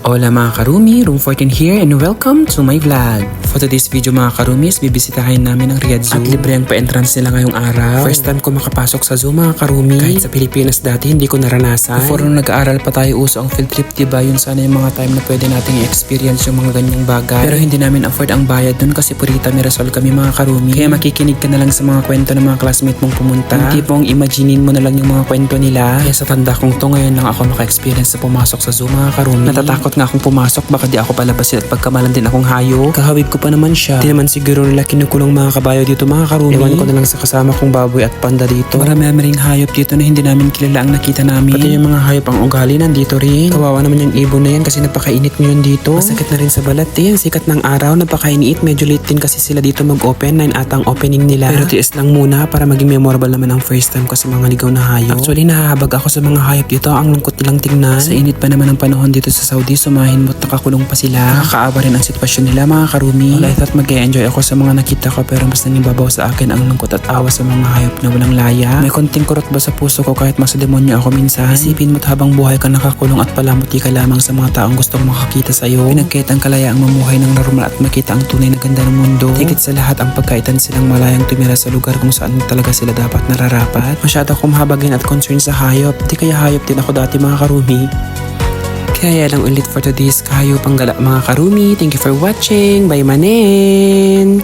Hola mga karumi, Room 14 here and welcome to my vlog. For today's video mga karumis, bibisitahin namin ang Riyadh Zoo. At libre ang pa-entrance nila ngayong araw. First time ko makapasok sa zoo mga karumi. Kahit sa Pilipinas dati hindi ko naranasan. Before nung nag-aaral pa tayo uso ang field trip, diba? Yun sana yung mga time na pwede nating i-experience yung mga ganyang bagay. Pero hindi namin afford ang bayad dun kasi purita Mirasol kami mga karumi. Kaya makikinig ka na lang sa mga kwento ng mga classmate mong pumunta. Yung tipong imaginein mo na lang yung mga kwento nila. Kaya sa tanda kong to ngayon lang ako maka-experience sa pumasok sa zoo mga karumi. Natatakot nga akong pumasok, baka di ako palabasin at pagkamalan din akong hayop. Kahawig ko pa naman siya. Di naman siguro nila kinukulong mga kabayo dito mga karumi. Ewan ko na lang sa kasama kong baboy at panda dito. Marami ring hayop dito na hindi namin kilala ang nakita namin. Pati yung mga hayop ang ugali nandito rin. Kawawa naman yung ibon na yan kasi napakainit ngayon dito. Masakit na rin sa balat din. Sikat ng araw, napakainit. Medyo late din kasi sila dito mag-open. 9 ata ang opening nila. Pero tiis lang muna para maging memorable naman ang first time ko sa mga ligaw na hayop. Actually nahahabag ako sa mga hayop dito. Ang lungkot nilang tingnan. Sa init pa naman ang panahon dito sa Saudi, sumahin mo't nakakulong pa sila. Nakakaawa rin ang sitwasyon nila mga karumi. Well, I thought mag-e-enjoy ako sa mga nakita ko pero mas naging babaw sa akin ang lungkot at awa sa mga hayop na walang laya. May konting kurot ba sa puso ko kahit masa demonyo ako minsan? Isipin mo't habang buhay ka nakakulong at palamuti ka lamang sa mga taong gustong makakita sa'yo. Pinagkait ang kalayaang mamuhay ng normal at makita ang tunay na ganda ng mundo. Higit sa lahat ang pagkaitan silang malayang tumira sa lugar kung saan talaga sila dapat nararapat. Masyado akong mahabagin at concern sa hayop. Di kaya hayop din ako dati mga karumi. Kaya lang ulit for today's Kayo Panggala mga karumi. Thank you for watching. Bye manen!